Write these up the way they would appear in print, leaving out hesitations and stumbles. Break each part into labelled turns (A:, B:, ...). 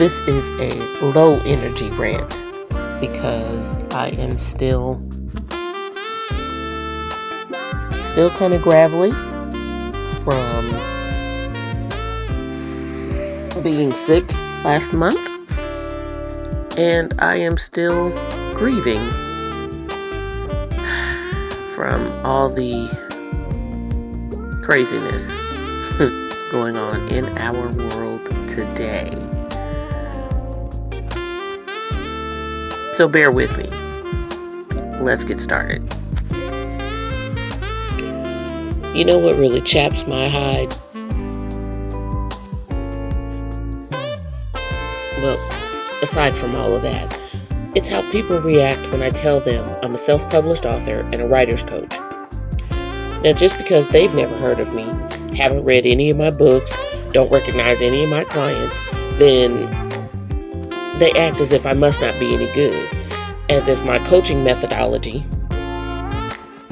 A: This is a low energy rant because I am still kind of gravelly from being sick last month, and I am still grieving from all the craziness going on in our world today. So bear with me. Let's get started. You know what really chaps my hide? Well, aside from all of that, it's how people react when I tell them I'm a self-published author and a writer's coach. Now, just because they've never heard of me, haven't read any of my books, don't recognize any of my clients, then they act as if I must not be any good, as if my coaching methodology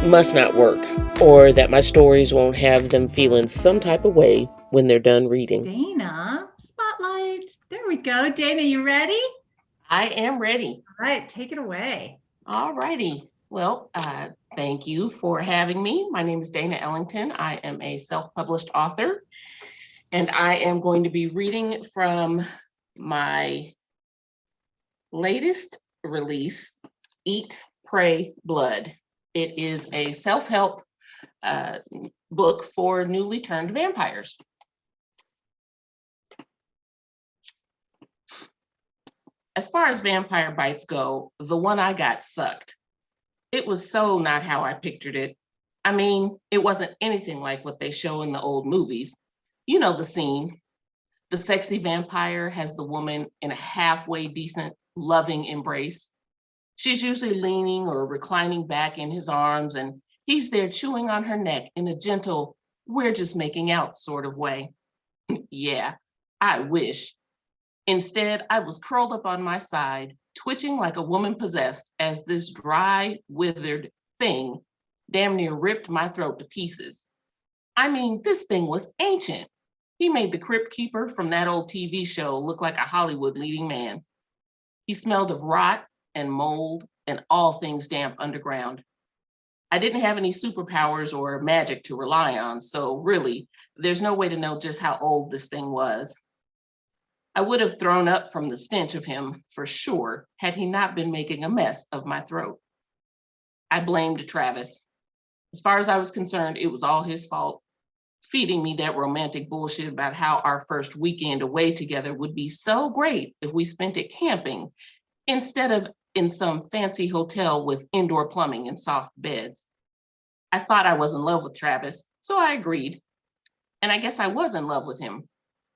A: must not work, or that my stories won't have them feeling some type of way when they're done reading.
B: Dana, spotlight. There we go. Dana, you ready?
A: I am ready.
B: All right, take it away.
A: All righty. Well, thank you for having me. My name is Dana Ellington. I am a self-published author, and I am going to be reading from my latest release, Eat, Pray, Blood. It is a self-help book for newly turned vampires. As far as vampire bites go, the one I got sucked. It was so not how I pictured it. I mean, it wasn't anything like what they show in the old movies. You know the scene. The sexy vampire has the woman in a halfway decent, loving embrace. She's usually leaning or reclining back in his arms, and he's there chewing on her neck in a gentle, we're just making out sort of way. Yeah, I wish. Instead, I was curled up on my side, twitching like a woman possessed as this dry, withered thing damn near ripped my throat to pieces. I mean, this thing was ancient. He made the crypt keeper from that old TV show look like a Hollywood leading man. He smelled of rot and mold and all things damp underground. I didn't have any superpowers or magic to rely on, so really, there's no way to know just how old this thing was. I would have thrown up from the stench of him for sure had he not been making a mess of my throat. I blamed Travis. As far as I was concerned, it was all his fault, feeding me that romantic bullshit about how our first weekend away together would be so great if we spent it camping instead of in some fancy hotel with indoor plumbing and soft beds. I thought I was in love with Travis, so I agreed. And I guess I was in love with him,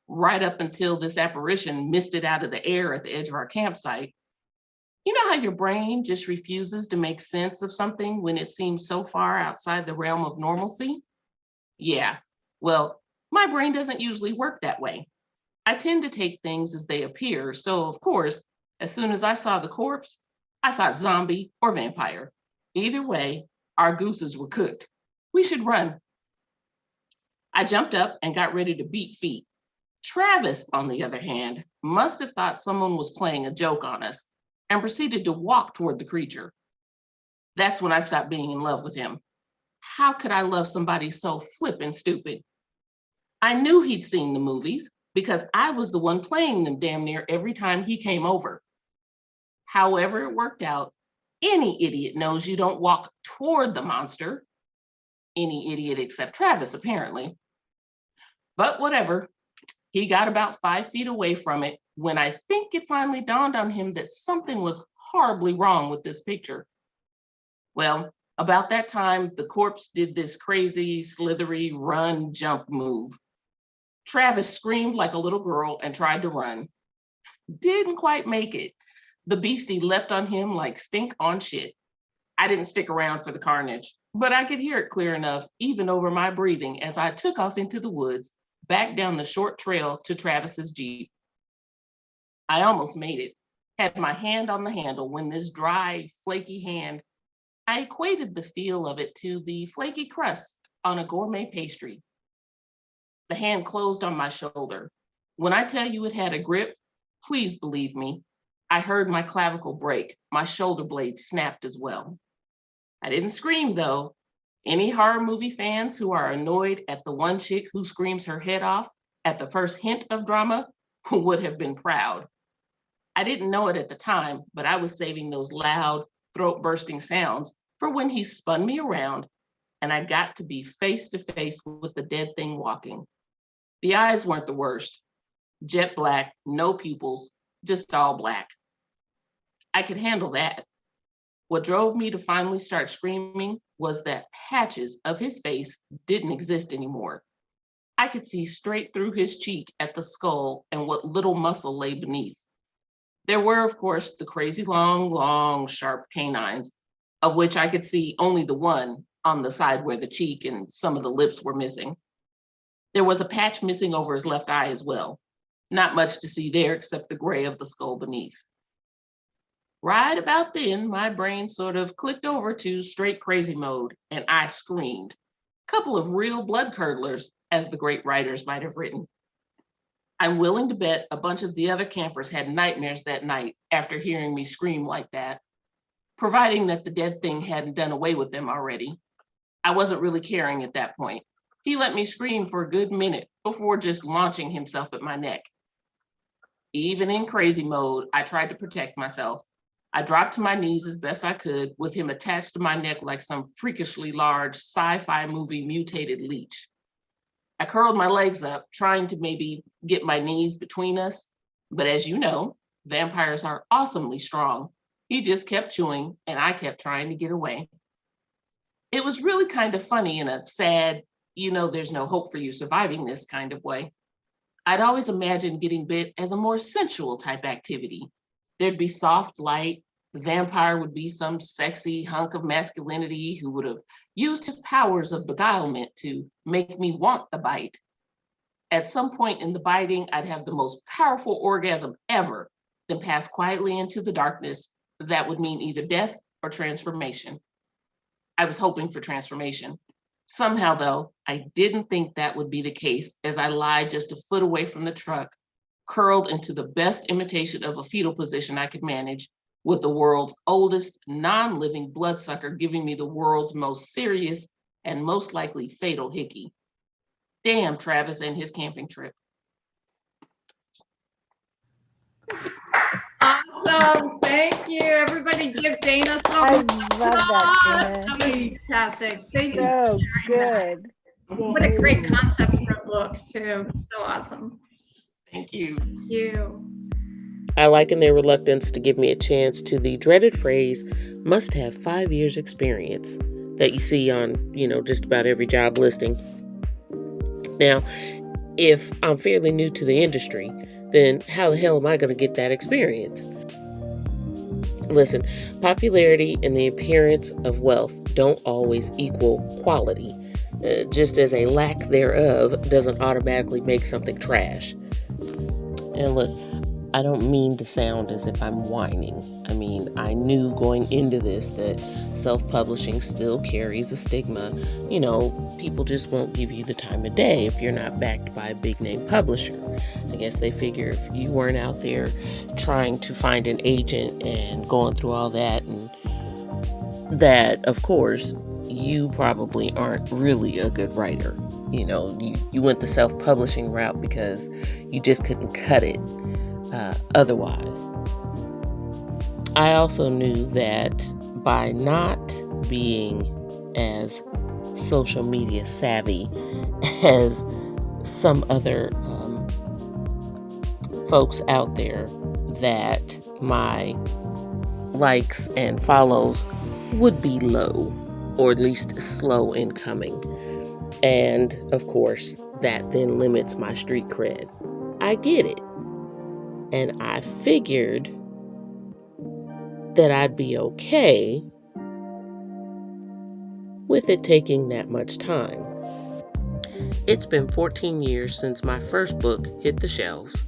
A: right up until this apparition misted out of the air at the edge of our campsite. You know how your brain just refuses to make sense of something when it seems so far outside the realm of normalcy? Yeah, well, my brain doesn't usually work that way. I tend to take things as they appear, so of course, as soon as I saw the corpse, I thought zombie or vampire. Either way, our gooses were cooked. We should run. I jumped up and got ready to beat feet. Travis, on the other hand, must have thought someone was playing a joke on us and proceeded to walk toward the creature. That's when I stopped being in love with him. How could I love somebody so flippin' stupid? I knew he'd seen the movies because I was the one playing them damn near every time he came over. However it worked out, any idiot knows you don't walk toward the monster. Any idiot except Travis, apparently. But whatever. He got about 5 feet away from it when I think it finally dawned on him that something was horribly wrong with this picture. Well, about that time, the corpse did this crazy, slithery run, jump move. Travis screamed like a little girl and tried to run. Didn't quite make it. The beastie leapt on him like stink on shit. I didn't stick around for the carnage, but I could hear it clear enough, even over my breathing, as I took off into the woods, back down the short trail to Travis's Jeep. I almost made it, had my hand on the handle when this dry, flaky hand, I equated the feel of it to the flaky crust on a gourmet pastry. The hand closed on my shoulder. When I tell you it had a grip, Please believe me. I heard my clavicle break. My shoulder blade snapped as well. I didn't scream though. Any horror movie fans who are annoyed at the one chick who screams her head off at the first hint of drama would have been proud. I didn't know it at the time, but I was saving those loud, throat-bursting sounds for when he spun me around and I got to be face to face with the dead thing walking. The eyes weren't the worst. Jet black, no pupils, just all black. I could handle that. What drove me to finally start screaming was that patches of his face didn't exist anymore. I could see straight through his cheek at the skull and what little muscle lay beneath. There were, of course, the crazy long, sharp canines, of which I could see only the one on the side where the cheek and some of the lips were missing. There was a patch missing over his left eye as well. Not much to see there except the gray of the skull beneath. Right about then, my brain sort of clicked over to straight crazy mode, and I screamed. Couple of real blood curdlers, as the great writers might have written. I'm willing to bet a bunch of the other campers had nightmares that night after hearing me scream like that, providing that the dead thing hadn't done away with them already. I wasn't really caring at that point. He let me scream for a good minute before just launching himself at my neck. Even in crazy mode, I tried to protect myself. I dropped to my knees as best I could, with him attached to my neck like some freakishly large sci-fi movie mutated leech. I curled my legs up, trying to maybe get my knees between us, but as you know, vampires are awesomely strong. He just kept chewing, and I kept trying to get away. It was really kind of funny in a sad, there's no hope for you surviving this kind of way. I'd always imagined getting bit as a more sensual type activity. There'd be soft light. The vampire would be some sexy hunk of masculinity who would have used his powers of beguilement to make me want the bite. At some point in the biting, I'd have the most powerful orgasm ever, then pass quietly into the darkness. That would mean either death or transformation. I was hoping for transformation. Somehow, though, I didn't think that would be the case as I lied just a foot away from the truck, curled into the best imitation of a fetal position I could manage, with the world's oldest non-living bloodsucker giving me the world's most serious and most likely fatal hickey. Damn Travis and his camping trip.
B: Awesome. Thank you. Everybody give Dana some
C: I love that, Dana.
B: Fantastic. Thank you.
C: So good.
B: What a great concept for a book, too. So awesome.
A: Thank you.
B: Thank you.
D: I liken their reluctance to give me a chance to the dreaded phrase, must have 5 years experience, that you see on, just about every job listing. Now, if I'm fairly new to the industry, then how the hell am I going to get that experience? Listen, popularity and the appearance of wealth don't always equal quality, just as a lack thereof doesn't automatically make something trash. And look, I don't mean to sound as if I'm whining. I mean, I knew going into this that self-publishing still carries a stigma. People just won't give you the time of day if you're not backed by a big name publisher. I guess they figure if you weren't out there trying to find an agent and going through all that, and that, of course, you probably aren't really a good writer. You went the self-publishing route because you just couldn't cut it otherwise. I also knew that by not being as social media savvy as some other folks out there, that my likes and follows would be low, or at least slow in coming. And of course, that then limits my street cred. I get it. And I figured that I'd be okay with it taking that much time. It's been 14 years since my first book hit the shelves.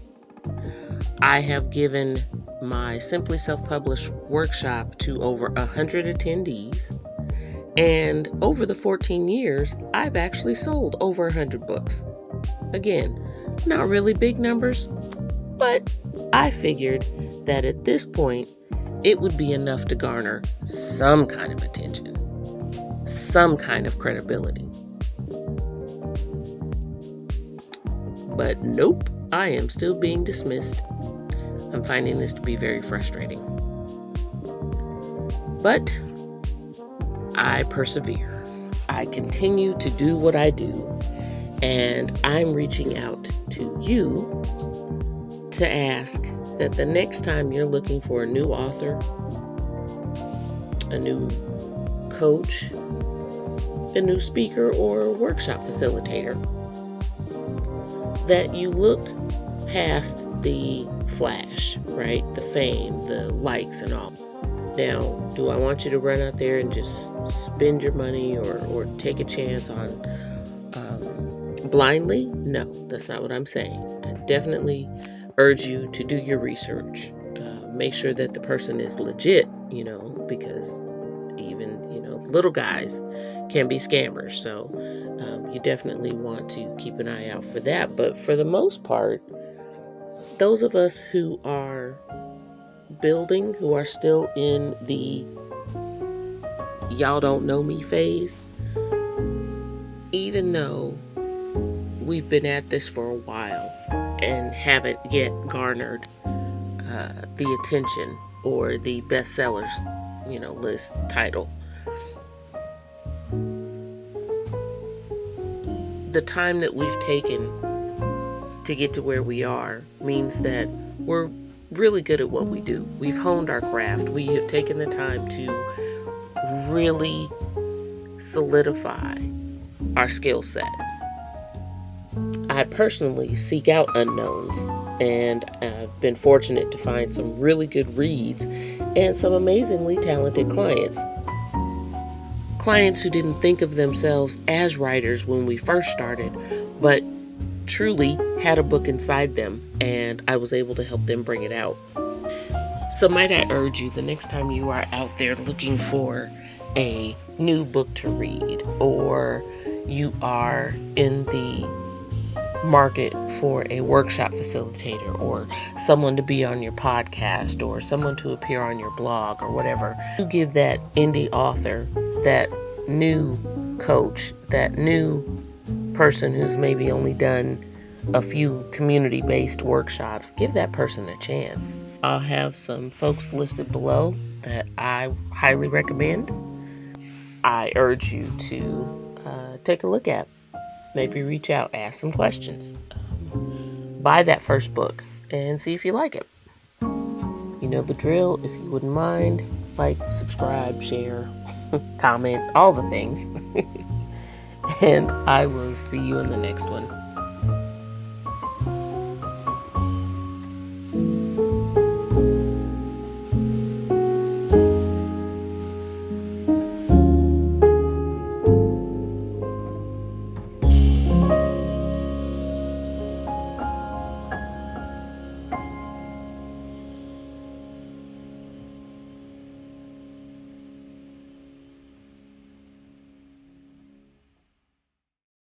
D: I have given my Simply Self-Published workshop to over 100 attendees. And over the 14 years, I've actually sold over 100 books. Again, not really big numbers, But I figured that at this point, it would be enough to garner some kind of attention, some kind of credibility. But nope, I am still being dismissed. I'm finding this to be very frustrating. But I persevere. I continue to do what I do, and I'm reaching out to you to ask that the next time you're looking for a new author, a new coach, a new speaker, or workshop facilitator, that you look past the flash, right? The fame, the likes and all. Now, do I want you to run out there and just spend your money or take a chance on blindly? No, that's not what I'm saying. I definitely urge you to do your research. Make sure that the person is legit, because even, little guys can be scammers. So you definitely want to keep an eye out for that. But for the most part, those of us who are building, who are still in the y'all don't know me phase, even though we've been at this for a while and haven't yet garnered the attention or the bestsellers, list title, the time that we've taken to get to where we are means that we're really good at what we do. We've honed our craft. We have taken the time to really solidify our skill set. I personally seek out unknowns, and I've been fortunate to find some really good reads and some amazingly talented clients. Clients who didn't think of themselves as writers when we first started, but truly had a book inside them, and I was able to help them bring it out. So might I urge you, the next time you are out there looking for a new book to read, or you are in the market for a workshop facilitator, or someone to be on your podcast, or someone to appear on your blog, or whatever, you give that indie author, that new coach, that new person who's maybe only done a few community-based workshops, give that person a chance. I'll have some folks listed below that I highly recommend. I urge you to take a look at. Maybe reach out, ask some questions. Buy that first book and see if you like it. You know the drill. If you wouldn't mind, like, subscribe, share, comment, all the things. And I will see you in the next one.